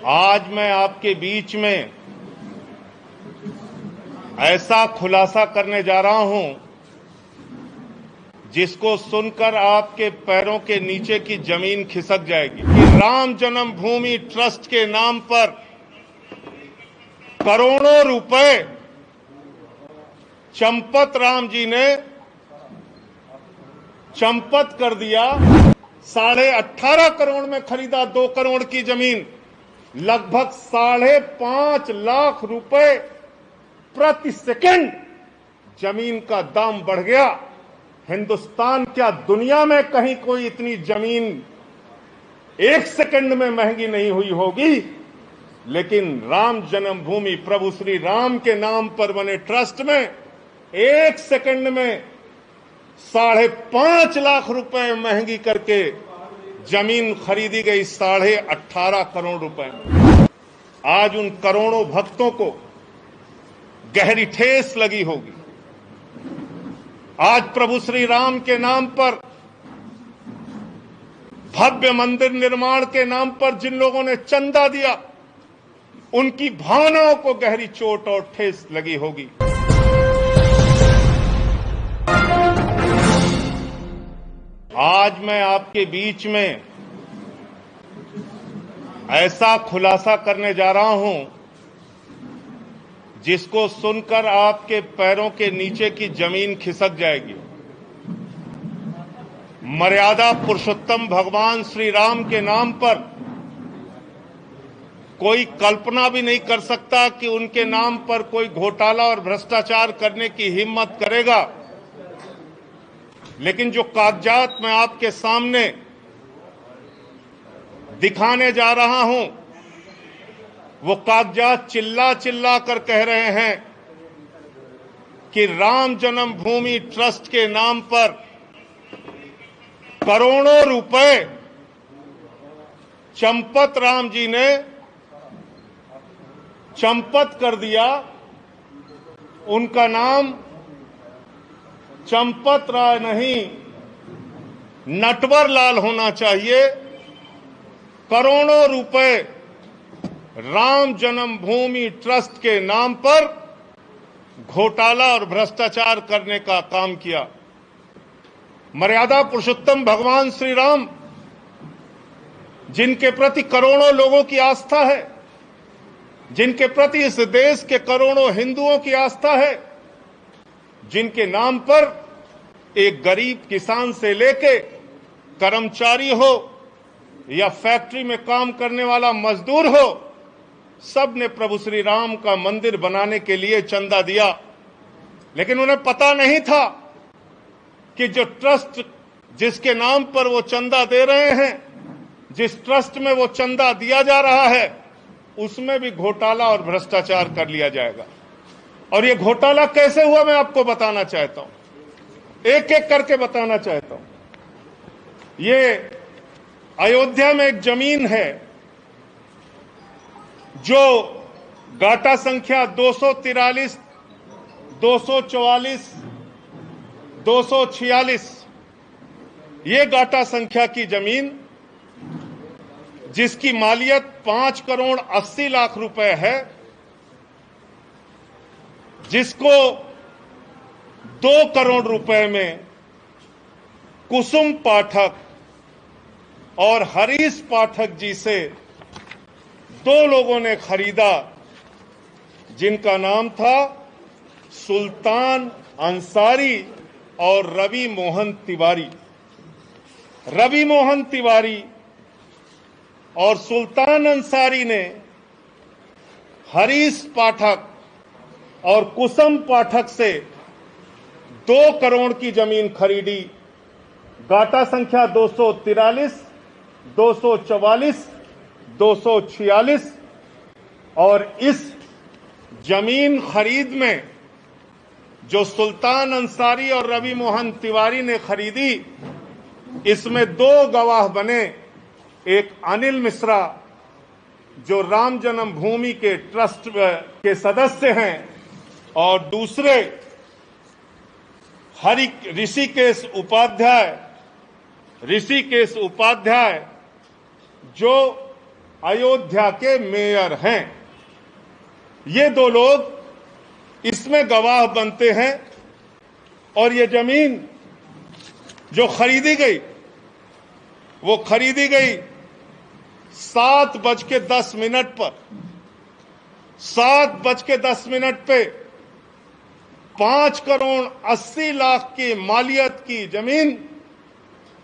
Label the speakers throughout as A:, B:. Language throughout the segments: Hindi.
A: आज मैं आपके बीच में ऐसा खुलासा करने जा रहा हूं जिसको सुनकर आपके पैरों के नीचे की जमीन खिसक जाएगी कि राम जन्मभूमि ट्रस्ट के नाम पर करोड़ों रुपए चंपत राम जी ने चंपत कर दिया। 18.5 करोड़ में खरीदा 2 करोड़ की जमीन, लगभग 5.5 लाख रुपए प्रति सेकंड जमीन का दाम बढ़ गया। हिंदुस्तान क्या दुनिया में कहीं कोई इतनी जमीन 1 सेकंड में महंगी नहीं हुई होगी, लेकिन राम जन्मभूमि प्रभु श्री राम के नाम पर बने ट्रस्ट में 1 सेकंड में 5.5 लाख रुपए महंगी करके जमीन खरीदी गई 18.5 करोड़ रुपए में। आज उन करोड़ों भक्तों को गहरी ठेस लगी होगी। आज प्रभु श्री राम के नाम पर भव्य मंदिर निर्माण के नाम पर जिन लोगों ने चंदा दिया, उनकी भावनाओं को गहरी चोट और ठेस लगी होगी। आज मैं आपके बीच में ऐसा खुलासा करने जा रहा हूं जिसको सुनकर आपके पैरों के नीचे की जमीन खिसक जाएगी। मर्यादा पुरुषोत्तम भगवान श्री राम के नाम पर कोई कल्पना भी नहीं कर सकता कि उनके नाम पर कोई घोटाला और भ्रष्टाचार करने की हिम्मत करेगा। लेकिन जो कागजात मैं आपके सामने दिखाने जा रहा हूं, वो कागजात चिल्ला चिल्ला कर कह रहे हैं कि राम जन्मभूमि ट्रस्ट के नाम पर करोड़ों रुपए चंपत राम जी ने चंपत कर दिया। उनका नाम चंपत राय नहीं, नटवर लाल होना चाहिए। करोड़ों रुपए राम जन्मभूमि ट्रस्ट के नाम पर घोटाला और भ्रष्टाचार करने का काम किया। मर्यादा पुरुषोत्तम भगवान श्री राम, जिनके प्रति करोड़ों लोगों की आस्था है, जिनके प्रति इस देश के करोड़ों हिंदुओं की आस्था है, जिनके नाम पर एक गरीब किसान से लेके कर्मचारी हो या फैक्ट्री में काम करने वाला मजदूर हो, सब ने प्रभु श्री राम का मंदिर बनाने के लिए चंदा दिया। लेकिन उन्हें पता नहीं था कि जो ट्रस्ट जिसके नाम पर वो चंदा दे रहे हैं, जिस ट्रस्ट में वो चंदा दिया जा रहा है, उसमें भी घोटाला और भ्रष्टाचार कर लिया जाएगा। और ये घोटाला कैसे हुआ मैं आपको बताना चाहता हूं, एक एक करके बताना चाहता हूं। ये अयोध्या में एक जमीन है जो गाटा संख्या 243, 244, 246, ये गाटा संख्या की जमीन जिसकी मालियत 5 करोड़ 80 लाख रुपए है, जिसको 2 करोड़ रुपए में कुसुम पाठक और हरीश पाठक जी से 2 लोगों ने खरीदा, जिनका नाम था सुल्तान अंसारी और रवि मोहन तिवारी। रवि मोहन तिवारी और सुल्तान अंसारी ने हरीश पाठक और कुसुम पाठक से 2 करोड़ की जमीन खरीदी। गाटा संख्या 243, 244, 246 और इस जमीन खरीद में जो सुल्तान अंसारी और रवि मोहन तिवारी ने खरीदी, इसमें 2 गवाह बने। एक अनिल मिश्रा जो राम जन्मभूमि के ट्रस्ट के सदस्य हैं, और दूसरे ऋषिकेश उपाध्याय जो अयोध्या के मेयर हैं। ये दो लोग इसमें गवाह बनते हैं। और ये जमीन जो खरीदी गई, वो खरीदी गई 7:10 पर। 7:10 पे 5,80,00,000 की मालियत की जमीन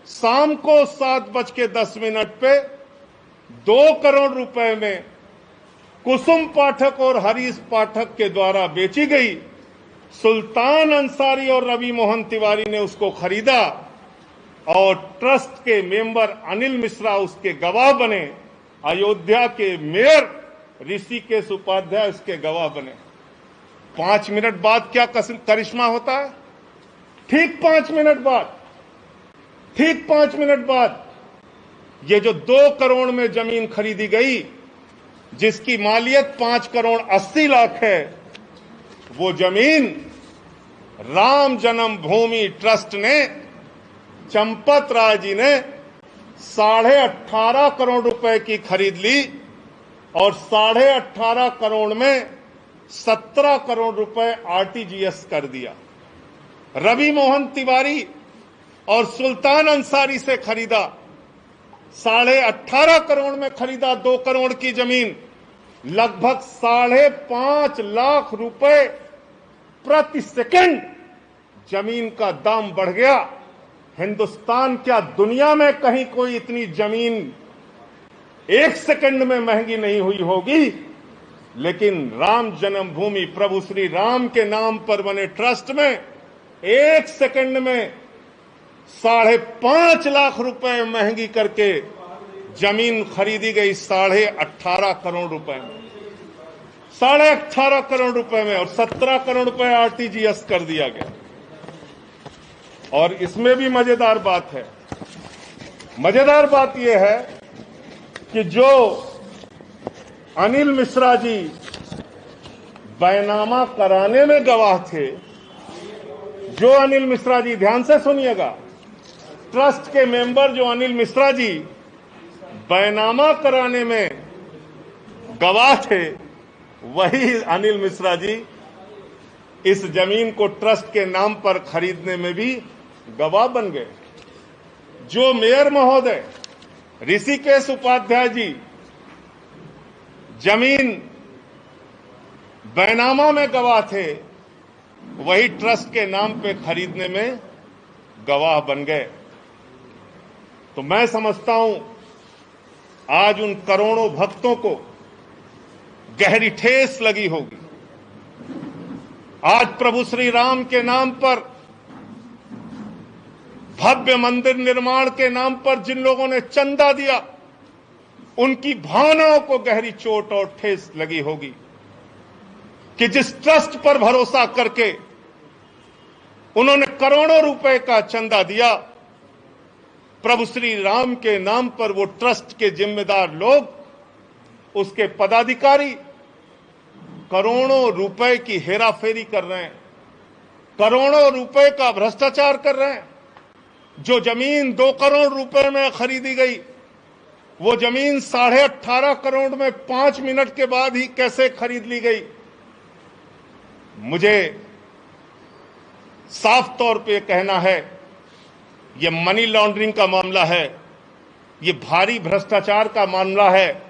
A: शाम को 7:10 पे 2 करोड़ रुपए में कुसुम पाठक और हरीश पाठक के द्वारा बेची गई। सुल्तान अंसारी और रवि मोहन तिवारी ने उसको खरीदा और ट्रस्ट के मेंबर अनिल मिश्रा उसके गवाह बने। अयोध्या के मेयर ऋषिकेश उपाध्याय उसके गवाह बने। 5 मिनट बाद क्या करिश्मा होता है? ठीक 5 मिनट बाद ये जो 2 करोड़ में जमीन खरीदी गई, जिसकी मालियत 5,80,00,000 है, वो जमीन राम जन्मभूमि ट्रस्ट ने, चंपत राय जी ने 18.5 करोड़ रुपए की खरीद ली और 18.5 करोड़ में 17 करोड़ रुपए आरटीजीएस कर दिया। रवि मोहन तिवारी और सुल्तान अंसारी से खरीदा, 18.5 करोड़ में खरीदा 2 करोड़ की जमीन। लगभग 5.5 लाख रुपए प्रति सेकंड जमीन का दाम बढ़ गया। हिंदुस्तान क्या दुनिया में कहीं कोई इतनी जमीन 1 सेकंड में महंगी नहीं हुई होगी। लेकिन राम जन्मभूमि प्रभु श्री राम के नाम पर बने ट्रस्ट में 1 सेकंड में 5.5 लाख रुपए महंगी करके जमीन खरीदी गई 18.5 करोड़ रुपए में। 18.5 करोड़ रुपए में और 17 करोड़ रुपए आरटीजीएस कर दिया गया। और इसमें भी मजेदार बात है। मजेदार बात यह है कि जो अनिल मिश्रा जी बैनामा कराने में गवाह थे, जो अनिल मिश्रा जी, ध्यान से सुनिएगा, ट्रस्ट के मेंबर जो अनिल मिश्रा जी बैनामा कराने में गवाह थे, वही अनिल मिश्रा जी इस जमीन को ट्रस्ट के नाम पर खरीदने में भी गवाह बन गए। जो मेयर महोदय ऋषिकेश उपाध्याय जी जमीन बैनामा में गवाह थे, वही ट्रस्ट के नाम पे खरीदने में गवाह बन गए। तो मैं समझता हूं आज उन करोड़ों भक्तों को गहरी ठेस लगी होगी। आज प्रभु श्री राम के नाम पर, भव्य मंदिर निर्माण के नाम पर जिन लोगों ने चंदा दिया, उनकी भावनाओं को गहरी चोट और ठेस लगी होगी कि जिस ट्रस्ट पर भरोसा करके उन्होंने करोड़ों रुपए का चंदा दिया, प्रभु श्री राम के नाम पर वो ट्रस्ट के जिम्मेदार लोग, उसके पदाधिकारी करोड़ों रुपए की हेराफेरी कर रहे हैं, करोड़ों रुपए का भ्रष्टाचार कर रहे हैं। जो जमीन 2 करोड़ रुपए में खरीदी गई, वो जमीन 18.5 करोड़ में 5 मिनट के बाद ही कैसे खरीद ली गई। मुझे साफ तौर पे कहना है, ये मनी लॉन्ड्रिंग का मामला है, ये भारी भ्रष्टाचार का मामला है।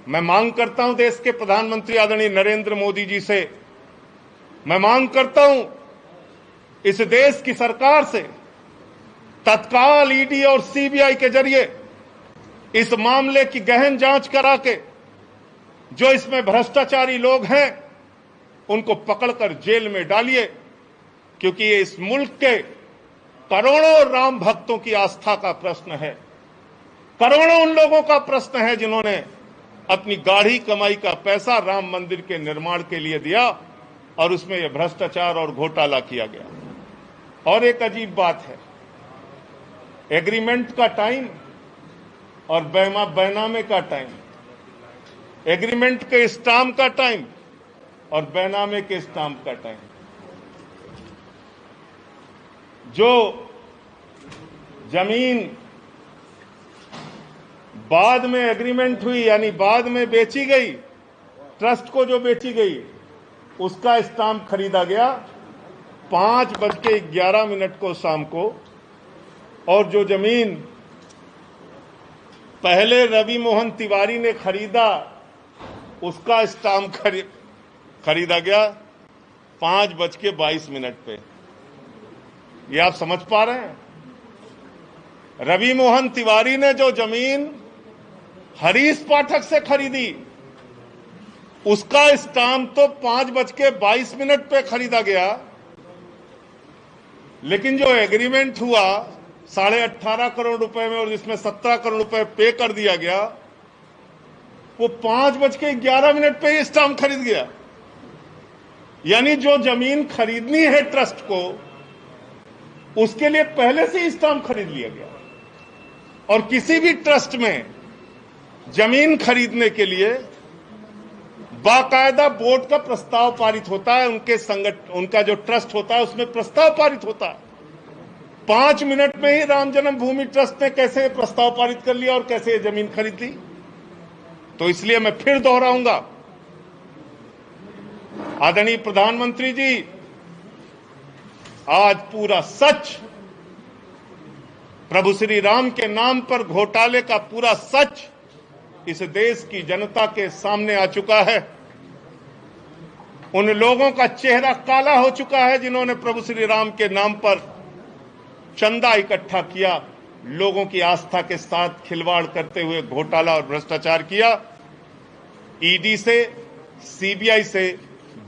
A: मैं मांग करता हूं देश के प्रधानमंत्री आदरणीय नरेंद्र मोदी जी से, मैं मांग करता हूं इस देश की सरकार से, तत्काल ईडी और सीबीआई के जरिए इस मामले की गहन जांच करा के जो इसमें भ्रष्टाचारी लोग हैं उनको पकड़कर जेल में डालिए, क्योंकि ये इस मुल्क के करोड़ों राम भक्तों की आस्था का प्रश्न है। करोड़ों उन लोगों का प्रश्न है जिन्होंने अपनी गाढ़ी कमाई का पैसा राम मंदिर के निर्माण के लिए दिया और उसमें यह भ्रष्टाचार और घोटाला किया गया। और एक अजीब बात है, एग्रीमेंट का टाइम और बैनामे का टाइम, एग्रीमेंट के स्टाम्प का टाइम और बैनामे के स्टाम्प का टाइम। जो जमीन बाद में एग्रीमेंट हुई, यानी बाद में बेची गई, ट्रस्ट को जो बेची गई उसका स्टाम्प खरीदा गया 5:11 को शाम को। और जो जमीन पहले रवि मोहन तिवारी ने खरीदा उसका स्टाम्प खरीदा गया 5:22 पे। ये आप समझ पा रहे हैं? रवि मोहन तिवारी ने जो जमीन हरीश पाठक से खरीदी उसका स्टाम्प तो 5:22 पे खरीदा गया, लेकिन जो एग्रीमेंट हुआ 18.5 करोड़ रुपए में और जिसमें 17 करोड़ रुपए पे कर दिया गया, वो 5:11 पे ही स्टाम्प खरीद गया। यानी जो जमीन खरीदनी है ट्रस्ट को, उसके लिए पहले से ही स्टाम्प खरीद लिया गया। और किसी भी ट्रस्ट में जमीन खरीदने के लिए बाकायदा बोर्ड का प्रस्ताव पारित होता है, उनका जो ट्रस्ट होता है उसमें प्रस्ताव पारित होता है। 5 मिनट में ही राम जन्मभूमि ट्रस्ट ने कैसे प्रस्ताव पारित कर लिया और कैसे जमीन खरीद ली। तो इसलिए मैं फिर दोहराऊंगा, आदरणीय प्रधानमंत्री जी, आज पूरा सच, प्रभु श्री राम के नाम पर घोटाले का पूरा सच इस देश की जनता के सामने आ चुका है। उन लोगों का चेहरा काला हो चुका है जिन्होंने प्रभु श्री राम के नाम पर चंदा इकट्ठा किया, लोगों की आस्था के साथ खिलवाड़ करते हुए घोटाला और भ्रष्टाचार किया। ईडी से, सीबीआई से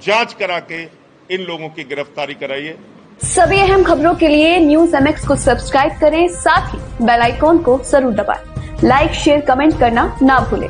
A: जांच करा के इन लोगों की गिरफ्तारी कराइए।
B: सभी अहम खबरों के लिए न्यूज़ MX को सब्सक्राइब करें, साथ ही बेल आइकॉन को जरूर दबाएं। लाइक, शेयर, कमेंट करना ना भूलें।